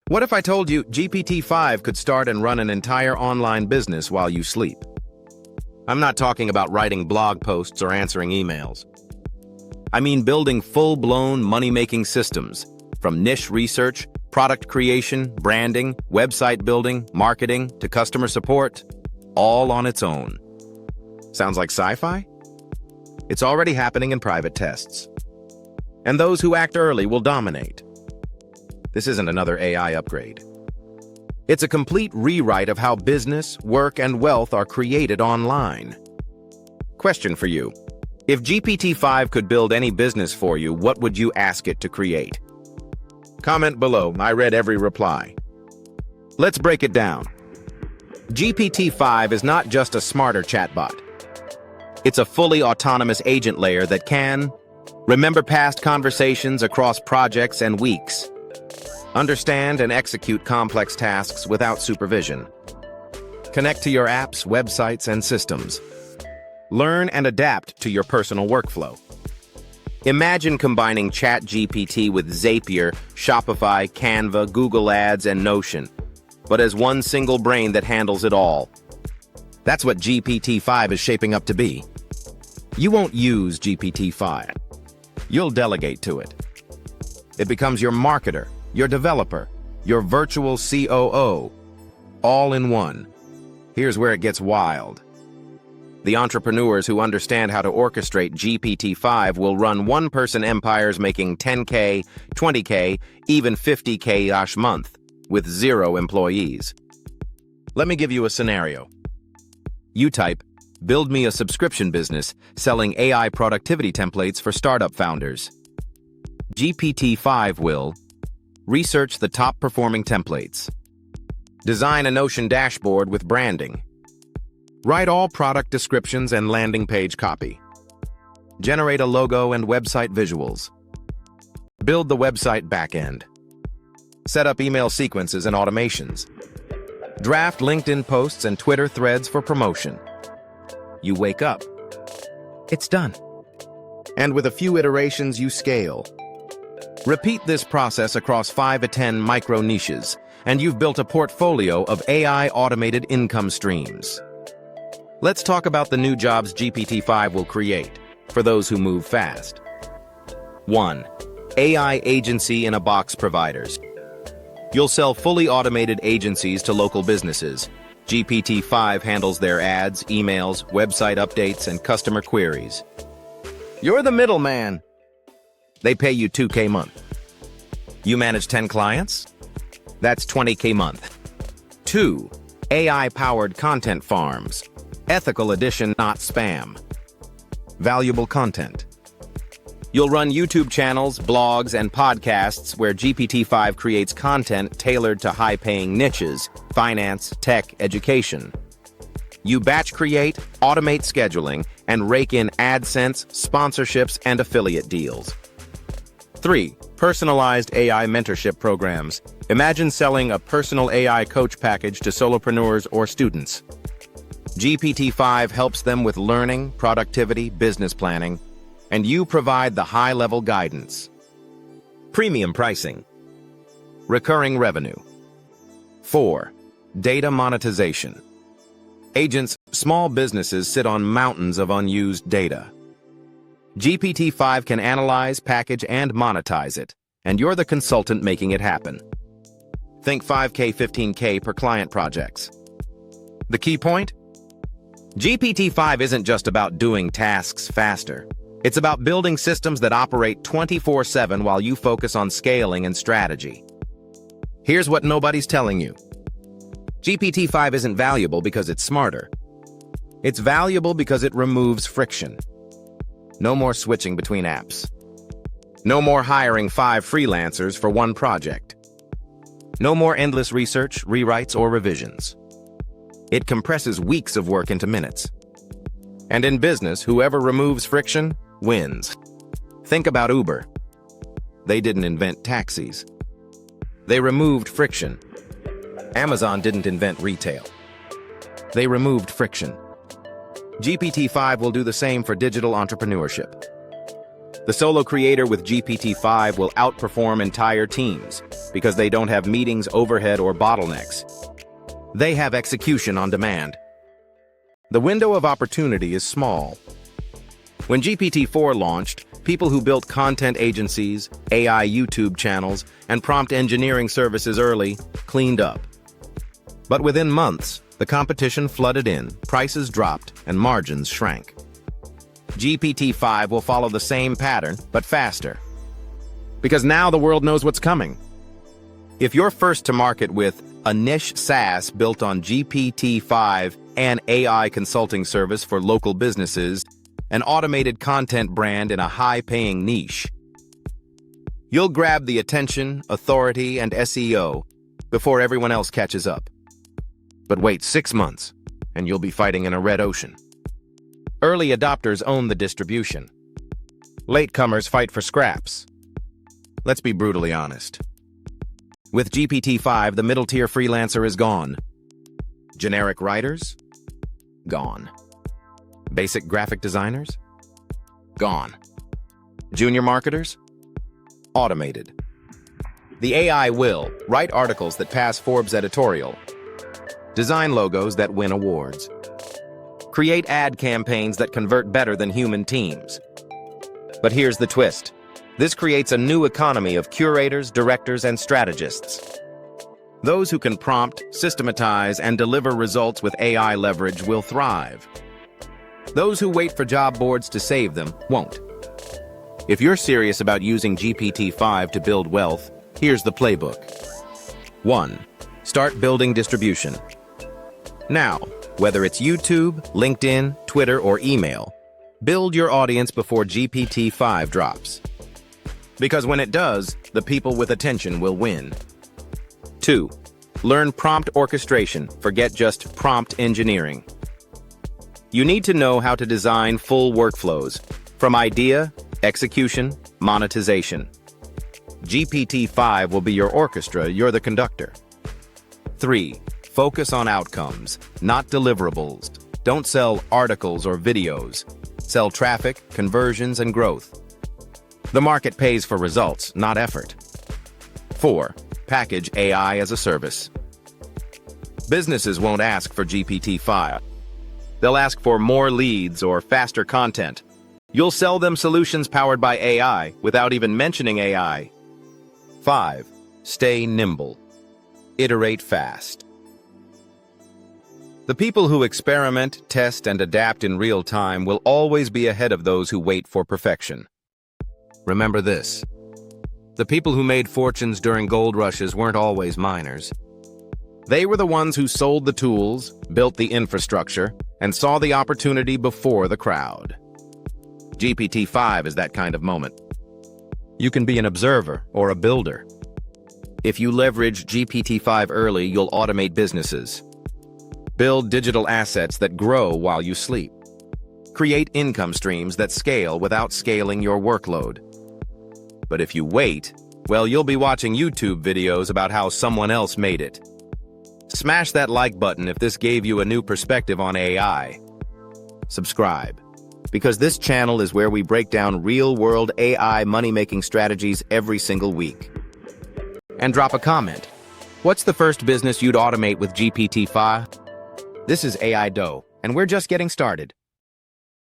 What if I told you GPT-5 could start and run an entire online business while you sleep? I'm not talking about writing blog posts or answering emails. I mean building full-blown money-making systems, from niche research, product creation, branding, website building, marketing, to customer support, all on its own. Sounds like sci-fi? It's already happening in private tests. And those who act early will dominate. This isn't another AI upgrade. It's a complete rewrite of how business, work, and wealth are created online. Question for you. If GPT-5 could build any business for you, what would you ask it to create? Comment below. I read every reply. Let's break it down. GPT-5 is not just a smarter chatbot. It's a fully autonomous agent layer that can remember past conversations across projects and weeks, understand and execute complex tasks without supervision, connect to your apps, websites, and systems, learn and adapt to your personal workflow. Imagine combining ChatGPT with Zapier, Shopify, Canva, Google Ads, and Notion, but as one single brain that handles it all. That's what GPT-5 is shaping up to be. You won't use GPT-5. You'll delegate to it. It becomes your marketer, your developer, your virtual COO, all in one. Here's where it gets wild. The entrepreneurs who understand how to orchestrate GPT-5 will run one-person empires making 10K, 20K, even 50K-ish month, with 0 employees. Let me give you a scenario. You type, "Build me a subscription business selling AI productivity templates for startup founders." GPT-5 will research the top-performing templates, design a Notion dashboard with branding, write all product descriptions and landing page copy, generate a logo and website visuals, build the website backend, set up email sequences and automations, draft LinkedIn posts and Twitter threads for promotion. You wake up. It's done. And with a few iterations, you scale. Repeat this process across 5 to 10 micro niches, and you've built a portfolio of AI automated income streams. Let's talk about the new jobs GPT-5 will create for those who move fast. 1. AI agency in a box providers. You'll sell fully automated agencies to local businesses. GPT-5 handles their ads, emails, website updates, and customer queries. You're the middleman. They pay you $2K a month. You manage 10 clients? That's $20K a month. 2. AI-powered content farms. Ethical edition, not spam. Valuable content. You'll run YouTube channels, blogs, and podcasts where GPT-5 creates content tailored to high-paying niches, finance, tech, education. You batch create, automate scheduling, and rake in AdSense, sponsorships, and affiliate deals. 3. Personalized AI mentorship programs. Imagine selling a personal AI coach package to solopreneurs or students. GPT-5 helps them with learning, productivity, business planning, and you provide the high-level guidance. Premium pricing. Recurring revenue. 4. Data monetization. Agents, small businesses sit on mountains of unused data. GPT-5 can analyze, package, and monetize it, and you're the consultant making it happen. Think 5K, 15K per client projects. The key point? GPT-5 isn't just about doing tasks faster. It's about building systems that operate 24/7 while you focus on scaling and strategy. Here's what nobody's telling you. GPT-5 isn't valuable because it's smarter. It's valuable because it removes friction. No more switching between apps. No more hiring 5 freelancers for one project. No more endless research, rewrites, or revisions. It compresses weeks of work into minutes. And in business, whoever removes friction wins. Think about Uber. They didn't invent taxis. They removed friction. Amazon didn't invent retail. They removed friction. GPT-5 will do the same for digital entrepreneurship. The solo creator with GPT-5 will outperform entire teams because they don't have meetings, overhead, or bottlenecks. They have execution on demand. The window of opportunity is small. When GPT-4 launched, people who built content agencies, AI YouTube channels, and prompt engineering services early cleaned up. But within months, the competition flooded in, prices dropped, and margins shrank. GPT-5 will follow the same pattern, but faster. Because now the world knows what's coming. If you're first to market with a niche SaaS built on GPT-5, an AI consulting service for local businesses, an automated content brand in a high-paying niche, you'll grab the attention, authority, and SEO before everyone else catches up. But wait 6 months, and you'll be fighting in a red ocean. Early adopters own the distribution. Latecomers fight for scraps. Let's be brutally honest. With GPT-5, the middle-tier freelancer is gone. Generic writers? Gone. Basic graphic designers? Gone. Junior marketers? Automated. The AI will write articles that pass Forbes editorial, design logos that win awards, create ad campaigns that convert better than human teams. But here's the twist. This creates a new economy of curators, directors, and strategists. Those who can prompt, systematize, and deliver results with AI leverage will thrive. Those who wait for job boards to save them won't. If you're serious about using GPT-5 to build wealth, here's the playbook. 1. Start building distribution. Now, whether it's YouTube, LinkedIn, Twitter, or email, build your audience before GPT-5 drops. Because when it does, the people with attention will win. 2. Learn prompt orchestration. Forget just prompt engineering. You need to know how to design full workflows, from idea, execution, monetization. GPT-5 will be your orchestra, you're the conductor. 3. Focus on outcomes, not deliverables. Don't sell articles or videos. Sell traffic, conversions, and growth. The market pays for results, not effort. 4. Package AI as a service. Businesses won't ask for GPT-5. They'll ask for more leads or faster content. You'll sell them solutions powered by AI without even mentioning AI. 5. Stay nimble. Iterate fast. The people who experiment, test, and adapt in real time will always be ahead of those who wait for perfection. Remember this. The people who made fortunes during gold rushes weren't always miners. They were the ones who sold the tools, built the infrastructure, and saw the opportunity before the crowd. GPT-5 is that kind of moment. You can be an observer or a builder. If you leverage GPT-5 early, you'll automate businesses. Build digital assets that grow while you sleep. Create income streams that scale without scaling your workload. But if you wait, well, you'll be watching YouTube videos about how someone else made it. Smash that like button if this gave you a new perspective on AI. Subscribe, because this channel is where we break down real-world AI money-making strategies every single week. And drop a comment. What's the first business you'd automate with GPT-5? This is AIDough, and we're just getting started.